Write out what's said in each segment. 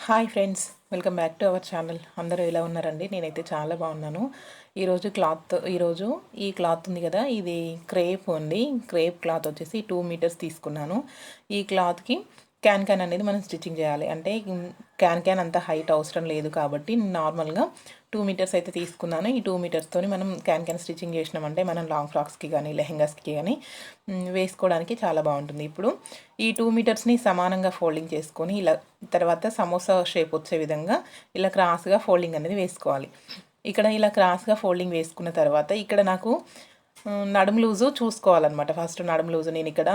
Hi friends, welcome back to our channel. అందరూ ఎలా ఉన్నారండి? నేనైతే చాలా బాగున్నాను. ఈరోజు ఈ క్లాత్ ఉంది కదా, ఇది క్రేప్ అండి. క్రేప్ క్లాత్ వచ్చేసి 2 మీటర్స్ తీసుకున్నాను. ఈ క్లాత్కి క్యాన్ అనేది మనం స్టిచ్చింగ్ చేయాలి. అంటే క్యాన్ అంత హైట్ అవసరం లేదు కాబట్టి నార్మల్గా 2 మీటర్స్ అయితే తీసుకున్నాను. ఈ 2 మీటర్స్తో మనం క్యాన్ స్టిచ్చింగ్ చేసినామంటే మనం లాంగ్ ఫ్రాక్స్కి కానీ లెహెంగాస్కి కానీ వేసుకోవడానికి చాలా బాగుంటుంది. ఇప్పుడు ఈ 2 మీటర్స్ని సమానంగా ఫోల్డింగ్ చేసుకొని ఇలా తర్వాత సమోసా షేప్ వచ్చే విధంగా ఇలా క్రాస్గా ఫోల్డింగ్ అనేది వేసుకోవాలి. ఇక్కడ ఇలా క్రాస్గా ఫోల్డింగ్ వేసుకున్న తర్వాత ఇక్కడ నాకు నడుము లూజు చూసుకోవాలన్నమాట. ఫస్ట్ నడుము లూజు నేను ఇక్కడ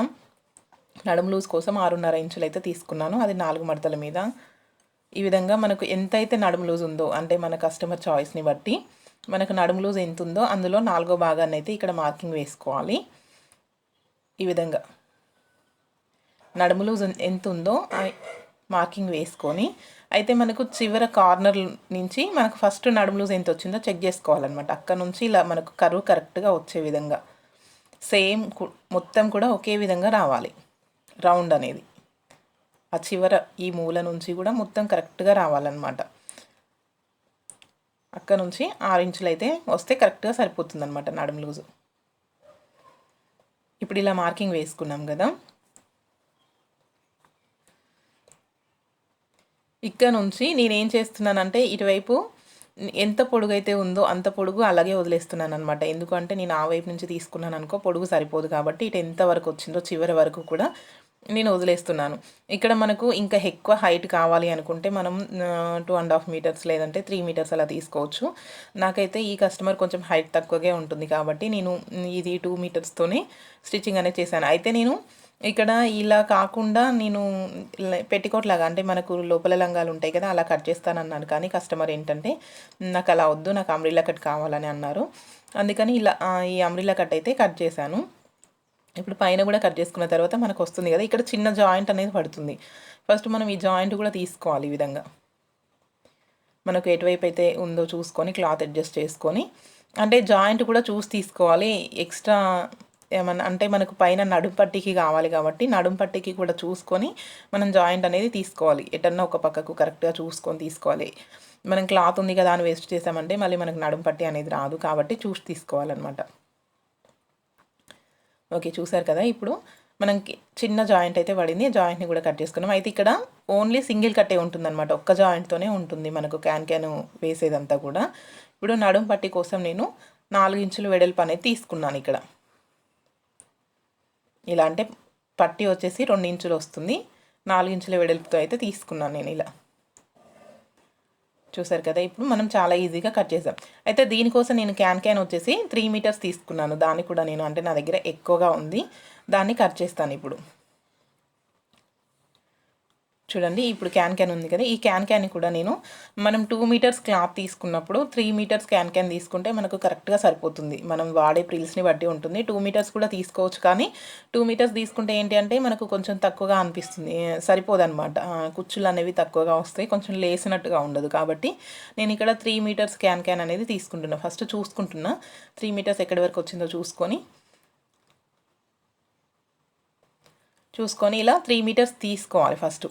నడుము లూజ్ కోసం 6.5 ఇంచులు అయితే తీసుకున్నాను. అది 4 మడతల మీద ఈ విధంగా మనకు ఎంతైతే నడుము లూజ్ ఉందో, అంటే మన కస్టమర్ చాయిస్ని బట్టి మనకు నడుము లూజ్ ఎంత ఉందో అందులో 4వ భాగాన్ని అయితే ఇక్కడ మార్కింగ్ వేసుకోవాలి. ఈ విధంగా నడుము లూజ్ ఎంత ఉందో మార్కింగ్ వేసుకొని అయితే మనకు చివర కార్నర్ నుంచి మనకు ఫస్ట్ నడుము లూజ్ ఎంత వచ్చిందో చెక్ చేసుకోవాలన్నమాట. అక్కడ నుంచి ఇలా మనకు కర్వ్ కరెక్ట్గా వచ్చే విధంగా సేమ్ మొత్తం కూడా ఒకే విధంగా రావాలి. రౌండ్ అనేది ఆ చివర ఈ మూల నుంచి కూడా మొత్తం కరెక్ట్గా రావాలన్నమాట. అక్కడ నుంచి 6 ఇంచులు అయితే వస్తే కరెక్ట్గా సరిపోతుంది అనమాట నడుము లూజు. ఇప్పుడు ఇలా మార్కింగ్ వేసుకున్నాం కదా, ఇక్కడ నుంచి నేనేం చేస్తున్నానంటే ఇటువైపు ఎంత పొడుగు అయితే ఉందో అంత పొడుగు అలాగే వదిలేస్తున్నాను అనమాట. ఎందుకంటే నేను ఆ వైపు నుంచి తీసుకున్నాను అనుకో పొడుగు సరిపోదు కాబట్టి ఇటు ఎంత వరకు వచ్చిందో చివరి వరకు కూడా నేను వదిలేస్తున్నాను. ఇక్కడ మనకు ఇంకా ఎక్కువ హైట్ కావాలి అనుకుంటే మనం 2.5 మీటర్స్ లేదంటే 3 మీటర్స్ అలా తీసుకోవచ్చు. నాకైతే ఈ కస్టమర్ కొంచెం హైట్ తక్కువగా ఉంటుంది కాబట్టి నేను ఇది 2 మీటర్స్తోనే స్టిచ్చింగ్ అనేది చేశాను. అయితే నేను ఇక్కడ ఇలా కాకుండా నేను పెట్టికోట్ లాగా అంటే మనకు లోపల లంగాలు ఉంటాయి కదా, అలా కట్ చేస్తానన్నాను. కానీ కస్టమర్ ఏంటంటే నాకు అలా వద్దు, నాకు అంబ్రిల్లా కట్ కావాలని అన్నారు. అందుకని ఇలా ఈ అంబ్రిల్లా కట్ అయితే కట్ చేశాను. ఇప్పుడు పైన కూడా కట్ చేసుకున్న తర్వాత మనకు వస్తుంది కదా, ఇక్కడ చిన్న జాయింట్ అనేది పడుతుంది. ఫస్ట్ మనం ఈ జాయింట్ కూడా తీసుకోవాలి. ఈ విధంగా మనకు ఎటువైపు అయితే ఉందో చూసుకొని క్లాత్ అడ్జస్ట్ చేసుకొని, అంటే జాయింట్ కూడా చూసి తీసుకోవాలి. ఎక్స్ట్రా ఏమన్నా అంటే మనకు పైన నడుం పట్టీకి కావాలి కాబట్టి నడుం పట్టీకి కూడా చూసుకొని మనం జాయింట్ అనేది తీసుకోవాలి. ఎటన్నా ఒక పక్కకు కరెక్ట్గా చూసుకొని తీసుకోవాలి. మనం క్లాత్ ఉంది కదా అని వేస్ట్ చేసామంటే మళ్ళీ మనకు నడుం పట్టీ అనేది రాదు కాబట్టి చూసి తీసుకోవాలన్నమాట. ఓకే, చూసారు కదా. ఇప్పుడు మనకి చిన్న జాయింట్ అయితే పడింది, జాయింట్ని కూడా కట్ చేసుకున్నాం. అయితే ఇక్కడ ఓన్లీ సింగిల్ కట్టే ఉంటుందన్నమాట, ఒక్క జాయింట్తోనే ఉంటుంది మనకు క్యాన్ వేసేదంతా కూడా. ఇప్పుడు నడుం పట్టీ కోసం నేను 4 ఇంచులు వెడల్పు అనేది తీసుకున్నాను. ఇక్కడ ఇలా అంటే పట్టీ వచ్చేసి 2 ఇంచులు వస్తుంది, 4 ఇంచుల వెడల్పుతో అయితే తీసుకున్నాను నేను ఇలా. చూసారు కదా, ఇప్పుడు మనం చాలా ఈజీగా కట్ చేసాం. అయితే దీనికోసం నేను క్యాన్ వచ్చేసి 3 మీటర్స్ తీసుకున్నాను. దాన్ని కూడా నేను అంటే నా దగ్గర ఎక్కువగా ఉంది, దాన్ని కట్ చేస్తాను ఇప్పుడు. చూడండి, ఇప్పుడు క్యాన్ ఉంది కదా, ఈ క్యాన్ కూడా నేను మనం 2 మీటర్స్ క్లాత్ తీసుకున్నప్పుడు 3 మీటర్స్ క్యాన్ తీసుకుంటే మనకు కరెక్ట్గా సరిపోతుంది. మనం వాడే ప్రిల్స్ని బట్టి ఉంటుంది. 2 మీటర్స్ కూడా తీసుకోవచ్చు, కానీ 2 మీటర్స్ తీసుకుంటే ఏంటి అంటే మనకు కొంచెం తక్కువగా అనిపిస్తుంది, సరిపోదన్నమాట. కుచ్చులు అనేవి తక్కువగా వస్తాయి, కొంచెం లేసినట్టుగా ఉండదు. కాబట్టి నేను ఇక్కడ 3 మీటర్స్ క్యాన్ అనేది తీసుకుంటున్నా. ఫస్ట్ చూసుకుంటున్నా 3 మీటర్స్ ఎక్కడి వరకు వచ్చిందో చూసుకొని ఇలా 3 మీటర్స్ తీసుకోవాలి. ఫస్ట్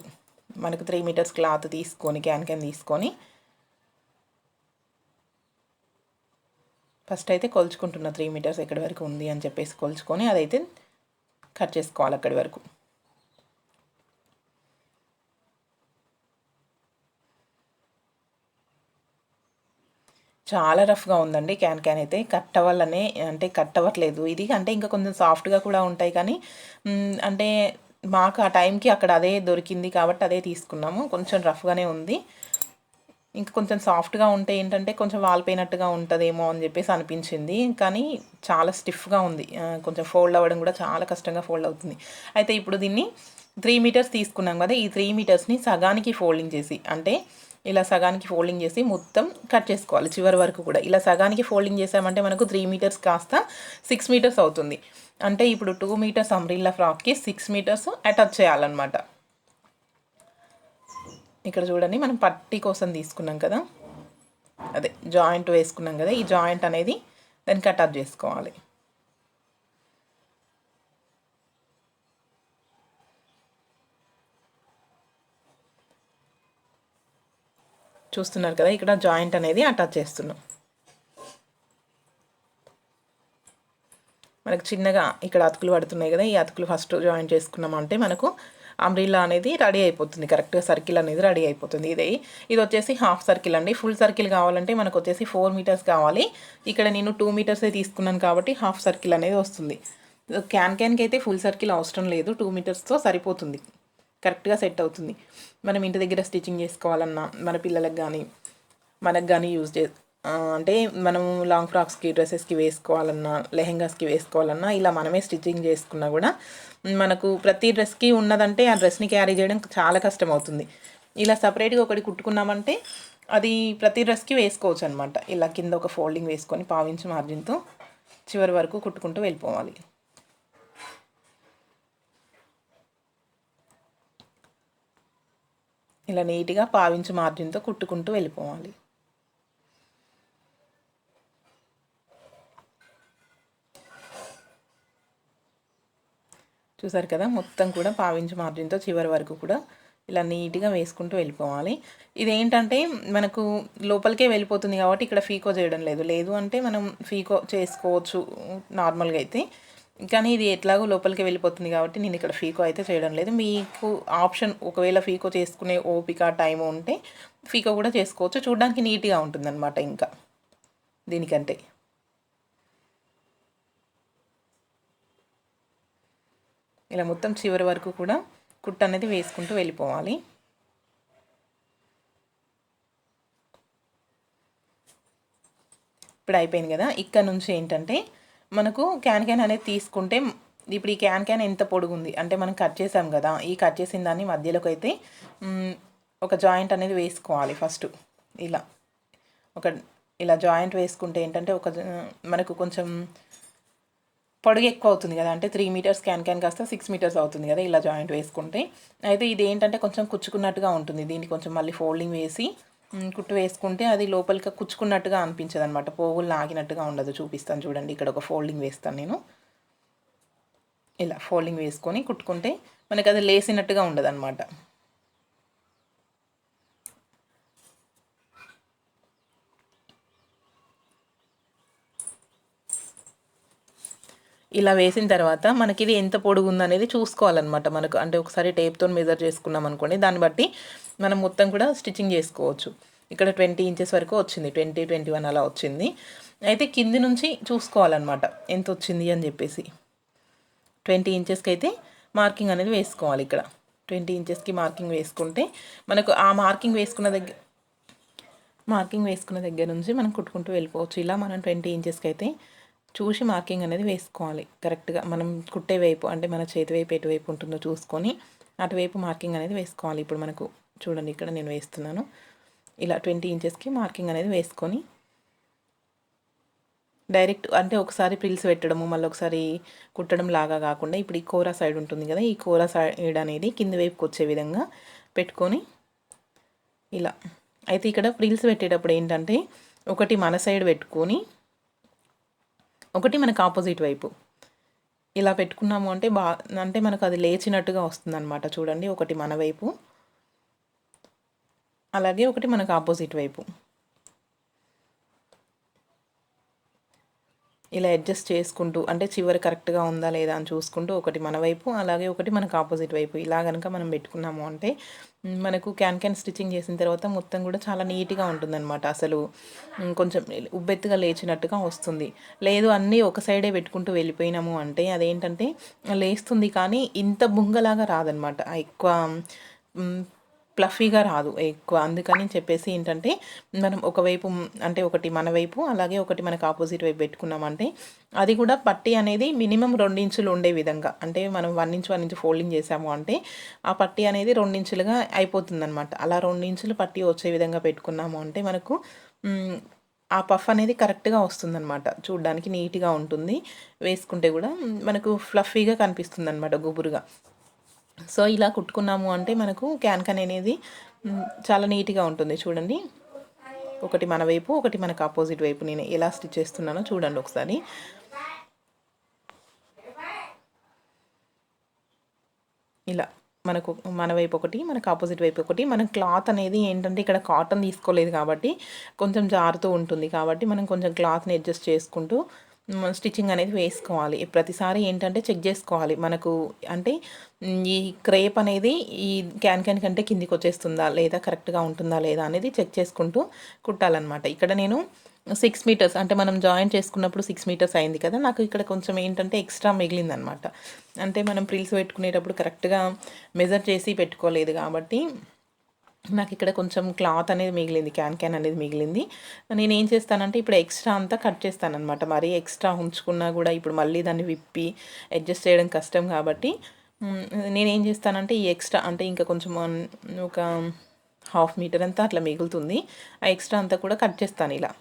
మనకు 3 మీటర్స్ క్లాత్ తీసుకొని క్యాన్ తీసుకొని ఫస్ట్ అయితే కొలుచుకుంటున్నా 3 మీటర్స్ ఎక్కడి వరకు ఉంది అని చెప్పేసి కొలుచుకొని అదైతే కట్ చేసుకోవాలి అక్కడి వరకు. చాలా రఫ్గా ఉందండి క్యాన్ అయితే. కట్ అవ్వాలనే అంటే కట్ అవ్వట్లేదు ఇది, అంటే ఇంకా కొంచెం సాఫ్ట్గా కూడా ఉంటాయి కానీ అంటే మాకు ఆ టైంకి అక్కడ అదే దొరికింది కాబట్టి అదే తీసుకున్నాము. కొంచెం రఫ్గానే ఉంది, ఇంకా కొంచెం సాఫ్ట్గా ఉంటే ఏంటంటే కొంచెం వాలిపోయినట్టుగా ఉంటుందేమో అని చెప్పేసి అనిపించింది. కానీ చాలా స్టిఫ్గా ఉంది, కొంచెం ఫోల్డ్ అవ్వడం కూడా చాలా కష్టంగా ఫోల్డ్ అవుతుంది. అయితే ఇప్పుడు దీన్ని 3 మీటర్స్ తీసుకున్నాం కదా, ఈ 3 మీటర్స్ని సగానికి ఫోల్డింగ్ చేసి అంటే ఇలా సగానికి ఫోల్డింగ్ చేసి మొత్తం కట్ చేసుకోవాలి చివరి వరకు కూడా. ఇలా సగానికి ఫోల్డింగ్ చేసామంటే మనకు 3 మీటర్స్ కాస్త 6 మీటర్స్ అవుతుంది. అంటే ఇప్పుడు 2 మీటర్స్ అంబ్రిల్లా ఫ్రాక్కి 6 మీటర్స్ అటాచ్ చేయాలన్నమాట. ఇక్కడ చూడండి, మనం పట్టీ కోసం తీసుకున్నాం కదా, అదే జాయింట్ వేసుకున్నాం కదా, ఈ జాయింట్ అనేది దానికి అటాచ్ చేసుకోవాలి. చూస్తున్నారు కదా, ఇక్కడ జాయింట్ అనేది అటాచ్ చేస్తున్నాం. మనకు చిన్నగా ఇక్కడ అతుకులు పడుతున్నాయి కదా, ఈ అతుకులు ఫస్ట్ జాయిన్ చేసుకున్నామంటే మనకు అంబ్రిల్లా అనేది రెడీ అయిపోతుంది. కరెక్ట్గా సర్కిల్ అనేది రెడీ అయిపోతుంది. ఇది వచ్చేసి హాఫ్ సర్కిల్ అండి. ఫుల్ సర్కిల్ కావాలంటే మనకు వచ్చేసి 4 మీటర్స్ కావాలి. ఇక్కడ నేను 2 మీటర్సే తీసుకున్నాను కాబట్టి హాఫ్ సర్కిల్ అనేది వస్తుంది. క్యాన్కి అయితే ఫుల్ సర్కిల్ అవసరం లేదు, 2 మీటర్స్తో సరిపోతుంది, కరెక్ట్గా సెట్ అవుతుంది. మనం ఇంటి దగ్గర స్టిచ్చింగ్ చేసుకోవాలన్నా, మన పిల్లలకు కానీ మనకు కానీ అంటే మనం లాంగ్ ఫ్రాక్స్కి, డ్రెస్సెస్కి వేసుకోవాలన్నా, లెహెంగాస్కి వేసుకోవాలన్నా ఇలా మనమే స్టిచ్చింగ్ చేసుకున్నా కూడా మనకు ప్రతి డ్రెస్కి ఉన్నదంటే ఆ డ్రెస్ని క్యారీ చేయడం చాలా కష్టం అవుతుంది. ఇలా సపరేట్గా ఒకటి కుట్టుకున్నామంటే అది ప్రతి డ్రెస్కి వేసుకోవచ్చు అనమాట. ఇలా కింద ఒక ఫోల్డింగ్ వేసుకొని పావించి మార్జిన్తో చివరి వరకు కుట్టుకుంటూ వెళ్ళిపోవాలి. ఇలా నీట్గా పావించి మార్జిన్తో కుట్టుకుంటూ వెళ్ళిపోవాలి. చూసారు కదా, మొత్తం కూడా పావించి మార్జిన్తో చివరి వరకు కూడా ఇలా నీట్గా వేసుకుంటూ వెళ్ళిపోవాలి. ఇదేంటంటే మనకు లోపలికే వెళ్ళిపోతుంది కాబట్టి ఇక్కడ ఫీకో చేయడం లేదు అంటే మనం ఫీకో చేసుకోవచ్చు నార్మల్గా అయితే, కానీ ఇది ఎట్లాగో లోపలికి వెళ్ళిపోతుంది కాబట్టి నేను ఇక్కడ ఫీకో అయితే చేయడం లేదు. మీకు ఆప్షన్ ఒకవేళ ఫీకో చేసుకునే ఓపిక టైం ఉంటే ఫీకో కూడా చేసుకోవచ్చు, చూడడానికి నీట్గా ఉంటుందన్నమాట ఇంకా దీనికంటే. ఇలా మొత్తం చివరి వరకు కూడా కుట్టు అనేది వేసుకుంటూ వెళ్ళిపోవాలి. ఇప్పుడు అయిపోయింది కదా. ఇక్కడ నుంచి ఏంటంటే మనకు క్యాన్ అనేది తీసుకుంటే ఇప్పుడు ఈ క్యాన్ ఎంత పొడుగుంది అంటే మనం కట్ చేసాం కదా, ఈ కట్ చేసిన దాన్ని మధ్యలోకి అయితే ఒక జాయింట్ అనేది వేసుకోవాలి ఫస్ట్. ఇలా జాయింట్ వేసుకుంటే ఏంటంటే మనకు కొంచెం పొడుగు ఎక్కువ అవుతుంది కదా, అంటే 3 మీటర్స్ క్యాన్ కాస్త 6 మీటర్స్ అవుతుంది కదా ఇలా జాయింట్ వేసుకుంటే. అయితే ఇది ఏంటంటే కొంచెం కుచ్చుకున్నట్టుగా ఉంటుంది, దీన్ని కొంచెం మళ్ళీ ఫోల్డింగ్ వేసి కుట్టు వేసుకుంటే అది లోపలికి కుచ్చుకున్నట్టుగా అనిపించదు అనమాట, పోగులు లాగినట్టుగా ఉండదు. చూపిస్తాను చూడండి, ఇక్కడ ఒక ఫోల్డింగ్ వేస్తాను నేను. ఇలా ఫోల్డింగ్ వేసుకొని కుట్టుకుంటే మనకి అది లేసినట్టుగా ఉండదు అనమాట. ఇలా వేసిన తర్వాత మనకి ఇది ఎంత పొడుగు ఉందనేది చూసుకోవాలన్నమాట. మనకు అంటే ఒకసారి టేప్తో మెజర్ చేసుకున్నాం అనుకోండి, దాన్ని బట్టి మనం మొత్తం కూడా స్టిచ్చింగ్ చేసుకోవచ్చు. ఇక్కడ 20 ఇంచెస్ వరకు వచ్చింది, 20, 21 అలా వచ్చింది. అయితే కింది నుంచి చూసుకోవాలన్నమాట ఎంత వచ్చింది అని చెప్పేసి. 20 ఇంచెస్కి అయితే మార్కింగ్ అనేది వేసుకోవాలి. ఇక్కడ 20 ఇంచెస్కి మార్కింగ్ వేసుకుంటే మనకు ఆ మార్కింగ్ వేసుకున్న దగ్గర నుంచి మనం కుట్టుకుంటూ వెళ్ళిపోవచ్చు. ఇలా మనం 20 ఇంచెస్కి అయితే చూసి మార్కింగ్ అనేది వేసుకోవాలి కరెక్ట్గా. మనం కుట్టే వైపు అంటే మన చేతి వైపు ఎటువైపు ఉంటుందో చూసుకొని అటువైపు మార్కింగ్ అనేది వేసుకోవాలి. ఇప్పుడు మనకు చూడండి, ఇక్కడ నేను వేస్తున్నాను. ఇలా 20 ఇంచెస్కి మార్కింగ్ అనేది వేసుకొని డైరెక్ట్ అంటే ఒకసారి ప్రిల్స్ పెట్టడము మళ్ళీ ఒకసారి కుట్టడం లాగా కాకుండా ఇప్పుడు ఈ కోరా సైడ్ ఉంటుంది కదా, ఈ కోరా సైడ్ అనేది కింది వైపుకి వచ్చే విధంగా పెట్టుకొని ఇలా. అయితే ఇక్కడ ప్రిల్స్ పెట్టేటప్పుడు ఏంటంటే ఒకటి మన సైడ్ పెట్టుకొని ఒకటి మనకు ఆపోజిట్ వైపు ఇలా పెట్టుకున్నాము అంటే అంటే మనకు అది లేచినట్టుగా వస్తుంది అనమాట. చూడండి, ఒకటి మన వైపు అలాగే ఒకటి మనకు ఆపోజిట్ వైపు ఇలా అడ్జస్ట్ చేసుకుంటూ అంటే చివరి కరెక్ట్గా ఉందా లేదా అని చూసుకుంటూ ఒకటి మన వైపు అలాగే ఒకటి మనకు ఆపోజిట్ వైపు ఇలా కనుక మనం పెట్టుకున్నాము అంటే మనకు క్యాన్ స్టిచ్చింగ్ చేసిన తర్వాత మొత్తం కూడా చాలా నీట్గా ఉంటుందన్నమాట. అసలు కొంచెం ఉబ్బెత్తుగా లేచినట్టుగా వస్తుంది. లేదు అన్నీ ఒక సైడే పెట్టుకుంటూ వెళ్ళిపోయినాము అంటే అదేంటంటే లేస్తుంది కానీ ఇంత బుంగలాగా రాదనమాట, ఎక్కువ ప్లఫీగా రాదు ఎక్కువ. అందుకని చెప్పేసి ఏంటంటే మనం ఒకవైపు అంటే ఒకటి మన వైపు అలాగే ఒకటి మనకు ఆపోజిట్ వైపు పెట్టుకున్నామంటే అది కూడా పట్టీ అనేది మినిమం 2 ఇంచులు ఉండే విధంగా, అంటే మనం 1 ఇంచ్ ఫోల్డింగ్ చేసాము అంటే ఆ పట్టీ అనేది 2 ఇంచులుగా అయిపోతుందన్నమాట. అలా 2 ఇంచులు పట్టీ వచ్చే విధంగా పెట్టుకున్నాము అంటే మనకు ఆ పఫ్ అనేది కరెక్ట్గా వస్తుందన్నమాట, చూడడానికి నీట్గా ఉంటుంది. వేసుకుంటే కూడా మనకు ఫ్లఫీగా కనిపిస్తుంది అనమాట, గుబురుగా. సో ఇలా కుట్టుకున్నాము అంటే మనకు క్యాన్ అనేది చాలా నీట్గా ఉంటుంది. చూడండి, ఒకటి మన వైపు ఒకటి మనకు ఆపోజిట్ వైపు నేను ఎలా స్టిచ్ చేస్తున్నానో చూడండి ఒకసారి. ఇలా మనకు మన వైపు ఒకటి, మనకు ఆపోజిట్ వైపు ఒకటి. మనం క్లాత్ అనేది ఏంటంటే ఇక్కడ కాటన్ తీసుకోలేదు కాబట్టి కొంచెం జారుతూ ఉంటుంది, కాబట్టి మనం కొంచెం క్లాత్ని అడ్జస్ట్ చేసుకుంటూ స్టిచ్చింగ్ అనేది వేసుకోవాలి. ప్రతిసారి ఏంటంటే చెక్ చేసుకోవాలి మనకు, అంటే ఈ క్రేప్ అనేది ఈ క్యాన్ కంటే కిందికి వచ్చేస్తుందా లేదా, కరెక్ట్గా ఉంటుందా లేదా అనేది చెక్ చేసుకుంటూ కుట్టాలన్నమాట. ఇక్కడ నేను 6 మీటర్స్, అంటే మనం జాయిన్ చేసుకున్నప్పుడు 6 మీటర్స్ అయింది కదా, నాకు ఇక్కడ కొంచెం ఏంటంటే ఎక్స్ట్రా మిగిలిందనమాట. అంటే మనం ప్రిల్స్ పెట్టుకునేటప్పుడు కరెక్ట్గా మెజర్ చేసి పెట్టుకోలేదు కాబట్టి నాకు ఇక్కడ కొంచెం క్లాత్ అనేది మిగిలింది, క్యాన్ అనేది మిగిలింది. నేను ఏం చేస్తానంటే ఇప్పుడు ఎక్స్ట్రా అంతా కట్ చేస్తానమాట. మరీ ఎక్స్ట్రా ఉంచుకున్నా కూడా ఇప్పుడు మళ్ళీ దాన్ని విప్పి అడ్జస్ట్ చేయడం కష్టం కాబట్టి నేనేం చేస్తానంటే ఈ ఎక్స్ట్రా, అంటే ఇంకా కొంచెం ఒక 1/2 మీటర్ అంతా అట్లా మిగులుతుంది, ఆ ఎక్స్ట్రా అంతా కూడా కట్ చేస్తాను ఇలా.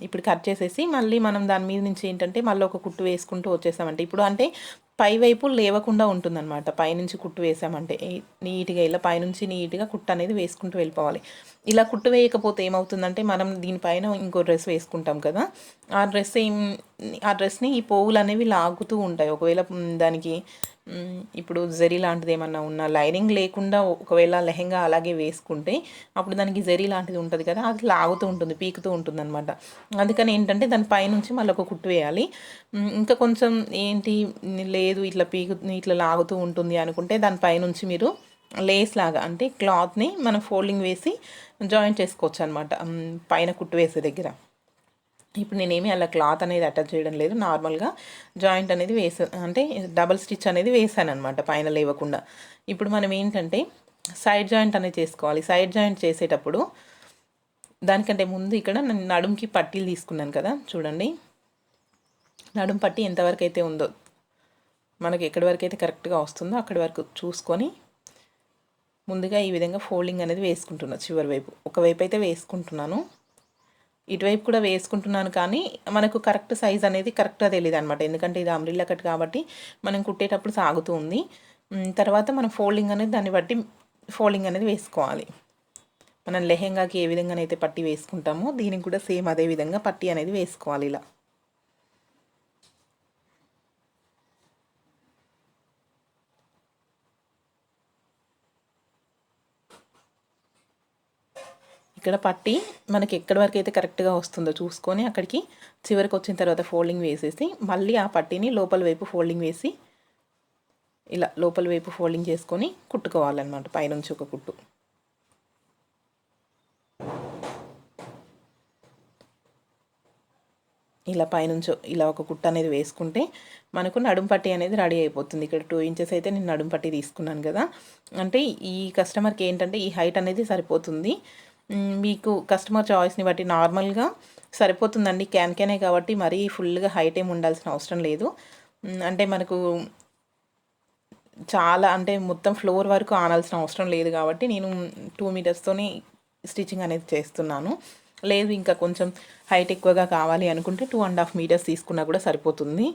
ఇప్పుడు కట్ చేసేసి మళ్ళీ మనం దాని మీద నుంచి ఏంటంటే మళ్ళీ ఒక కుట్టు వేసుకుంటూ వచ్చేసామంటే, ఇప్పుడు అంటే పై వైపు లేవకుండా ఉంటుందన్నమాట. పైనుంచి కుట్టు వేసామంటే నీట్గా ఇలా పైనుంచి నీట్గా కుట్టు అనేది వేసుకుంటూ వెళ్ళిపోవాలి. ఇలా కుట్టు వేయకపోతే ఏమవుతుందంటే మనం దీనిపైన ఇంకో డ్రెస్ వేసుకుంటాం కదా, ఆ డ్రెస్ని ఈ పోగులు అనేవి లాగుతూ ఉంటాయి. ఒకవేళ దానికి ఇప్పుడు జరీ లాంటిది ఏమన్నా ఉన్నా, లైనింగ్ లేకుండా ఒకవేళ లెహెంగా అలాగే వేసుకుంటే అప్పుడు దానికి జరీ లాంటిది ఉంటుంది కదా, అది లాగుతూ ఉంటుంది, పీకుతూ ఉంటుంది అనమాట. అందుకని ఏంటంటే దాని పైనుంచి మళ్ళీ ఒక కుట్టు వేయాలి. ఇంకా కొంచెం ఏంటి లేదు ఇట్లా ఇట్లా లాగుతూ ఉంటుంది అనుకుంటే దానిపైనుంచి మీరు లేస్ లాగా, అంటే క్లాత్ని మనం ఫోల్డింగ్ వేసి జాయింట్ చేసుకోవచ్చు అనమాట పైన కుట్టు వేసే దగ్గర. ఇప్పుడు నేనేమి అలా క్లాత్ అనేది అటాచ్ చేయడం లేదు, నార్మల్గా జాయింట్ అనేది అంటే డబల్ స్టిచ్ అనేది వేసాను అనమాట పైన లేవకుండా. ఇప్పుడు మనం ఏంటంటే సైడ్ జాయింట్ అనేది చేసుకోవాలి. సైడ్ జాయింట్ చేసేటప్పుడు దానికంటే ముందు ఇక్కడ నేను నడుముకి పట్టీలు తీసుకున్నాను కదా, చూడండి నడుము పట్టి ఎంతవరకు అయితే ఉందో, మనకి ఎక్కడి వరకు అయితే కరెక్ట్గా వస్తుందో అక్కడి వరకు చూసుకొని ముందుగా ఈ విధంగా ఫోల్డింగ్ అనేది వేసుకుంటున్నాను. చివరి వైపు ఒకవైపు అయితే వేసుకుంటున్నాను, ఇటువైపు కూడా వేసుకుంటున్నాను, కానీ మనకు కరెక్ట్ సైజ్ అనేది కరెక్ట్గా తెలియదు అనమాట. ఎందుకంటే ఇది అంబ్రిల్లా కట్ కాబట్టి మనం కుట్టేటప్పుడు సాగుతూ ఉంది. తర్వాత మనం ఫోల్డింగ్ అనేది దాన్ని బట్టి ఫోల్డింగ్ అనేది వేసుకోవాలి. మనం లెహెంగాకి ఏ విధంగానైతే పట్టీ వేసుకుంటామో దీనికి కూడా సేమ్ అదే విధంగా పట్టీ అనేది వేసుకోవాలి ఇలా. ఇక్కడ పట్టి మనకి ఎక్కడి వరకు అయితే కరెక్ట్గా వస్తుందో చూసుకొని అక్కడికి చివరికి వచ్చిన తర్వాత ఫోల్డింగ్ వేసేసి మళ్ళీ ఆ పట్టీని లోపల వైపు ఫోల్డింగ్ వేసి ఇలా లోపల వైపు ఫోల్డింగ్ చేసుకొని కుట్టుకోవాలన్నమాట పైనుంచి ఒక కుట్టు. ఇలా పైనుంచి ఇలా ఒక కుట్టు అనేది వేసుకుంటే మనకు నడుము పట్టీ అనేది రెడీ అయిపోతుంది. ఇక్కడ 2 ఇంచెస్ అయితే నేను నడుము పట్టీ తీసుకున్నాను కదా, అంటే ఈ కస్టమర్కి ఏంటంటే ఈ హైట్ అనేది సరిపోతుంది. మీకు కస్టమర్ చాయిస్ని బట్టి నార్మల్గా సరిపోతుందండి, క్యానే కాబట్టి మరీ ఫుల్గా హైట్ ఏమి ఉండాల్సిన అవసరం లేదు. అంటే మనకు చాలా అంటే మొత్తం ఫ్లోర్ వరకు ఆనాల్సిన అవసరం లేదు కాబట్టి నేను 2 మీటర్స్తోనే స్టిచ్చింగ్ అనేది చేస్తున్నాను. లేదు ఇంకా కొంచెం హైట్ ఎక్కువగా కావాలి అనుకుంటే 2.5 మీటర్స్ తీసుకున్నా కూడా సరిపోతుంది.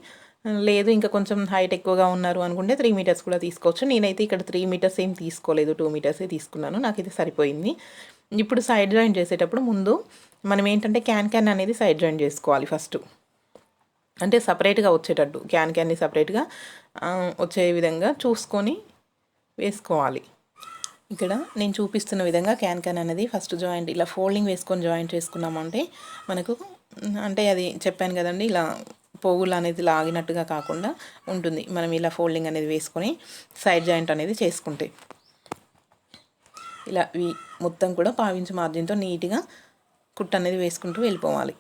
లేదు ఇంకా కొంచెం హైట్ ఎక్కువగా ఉన్నారు అనుకుంటే 3 మీటర్స్ కూడా తీసుకోవచ్చు. నేనైతే ఇక్కడ 3 మీటర్స్ ఏం తీసుకోలేదు, 2 మీటర్సే తీసుకున్నాను, నాకు ఇది సరిపోయింది. ఇప్పుడు సైడ్ జాయింట్ చేసేటప్పుడు ముందు మనం ఏంటంటే క్యాన్ అనేది సైడ్ జాయింట్ చేసుకోవాలి ఫస్ట్, అంటే సపరేట్గా వచ్చేటట్టు క్యాన్ని సపరేట్గా వచ్చే విధంగా చూసుకొని వేసుకోవాలి. ఇక్కడ నేను చూపిస్తున్న విధంగా క్యాన్ అనేది ఫస్ట్ జాయింట్ ఇలా ఫోల్డింగ్ వేసుకొని జాయింట్ చేసుకున్నామంటే మనకు, అంటే అది చెప్పాను కదండి ఇలా పోగులు అనేది లాగినట్టుగా కాకుండా ఉంటుంది. మనం ఇలా ఫోల్డింగ్ అనేది వేసుకొని సైడ్ జాయింట్ అనేది చేసుకుంటే ఇలా మొత్తం కూడా 1/2 ఇంచ్ మార్జిన్తో నీట్గా కుట్టు అనేది వేసుకుంటూ వెళ్ళిపోవాలి.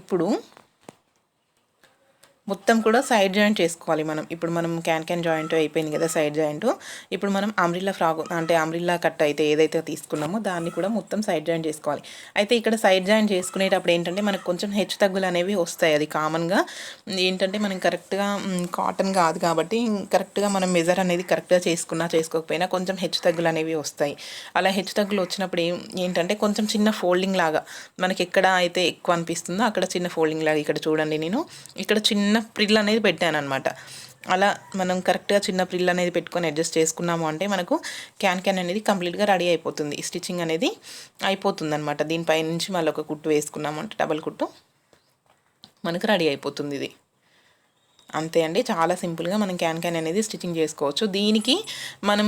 ఇప్పుడు మొత్తం కూడా సైడ్ జాయింట్ చేసుకోవాలి మనం. ఇప్పుడు మనం క్యాన్ జాయింట్ అయిపోయింది కదా సైడ్ జాయింట్, ఇప్పుడు మనం అంబ్రిల్లా ఫ్రాక్ అంటే అంబ్రిల్లా కట్ అయితే ఏదైతే తీసుకున్నామో దాన్ని కూడా మొత్తం సైడ్ జాయింట్ చేసుకోవాలి. అయితే ఇక్కడ సైడ్ జాయింట్ చేసుకునేటప్పుడు ఏంటంటే మనకు కొంచెం హెచ్చు తగ్గులు అనేవి వస్తాయి. అది కామన్గా ఏంటంటే మనం కరెక్ట్గా కాటన్ కాదు కాబట్టి కరెక్ట్గా మనం మెజర్ అనేది కరెక్ట్గా చేసుకోకపోయినా కొంచెం హెచ్చు తగ్గులు అనేవి వస్తాయి. అలా హెచ్చు తగ్గులు వచ్చినప్పుడు ఏంటంటే కొంచెం చిన్న ఫోల్డింగ్ లాగా మనకి ఎక్కడ అయితే ఎక్కువ అనిపిస్తుందో అక్కడ చిన్న ఫోల్డింగ్ లాగా, ఇక్కడ చూడండి నేను ఇక్కడ చిన్న ప్రిల్ అనేది పెట్టాను అనమాట. అలా మనం కరెక్ట్గా చిన్న ప్రిల్ అనేది పెట్టుకొని అడ్జస్ట్ చేసుకున్నాము అంటే మనకు క్యాన్ అనేది కంప్లీట్గా రెడీ అయిపోతుంది, స్టిచ్చింగ్ అనేది అయిపోతుంది అనమాట. దీనిపై నుంచి మళ్ళీ ఒక కుట్టు వేసుకున్నాము అంటే డబల్ కుట్టు మనకు రెడీ అయిపోతుంది ఇది. అంతే అండి, చాలా సింపుల్గా మనం క్యాన్ అనేది స్టిచ్చింగ్ చేసుకోవచ్చు. దీనికి మనం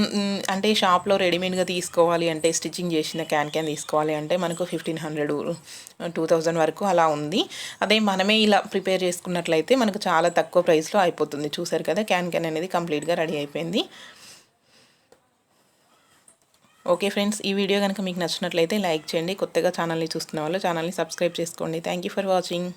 అంటే షాప్లో రెడీమేడ్గా తీసుకోవాలి అంటే, స్టిచ్చింగ్ చేసిన క్యాన్ తీసుకోవాలి అంటే మనకు 1500 2000 వరకు అలా ఉంది. అదే మనమే ఇలా ప్రిపేర్ చేసుకున్నట్లయితే మనకు చాలా తక్కువ ప్రైస్లో అయిపోతుంది. చూసారు కదా, క్యాన్ అనేది కంప్లీట్గా రెడీ అయిపోయింది. ఓకే ఫ్రెండ్స్, ఈ వీడియో కనుక మీకు నచ్చినట్లయితే లైక్ చేయండి. కొత్తగా ఛానల్ని చూస్తున్న వాళ్ళు ఛానల్ని సబ్స్క్రైబ్ చేసుకోండి. Thank you for watching.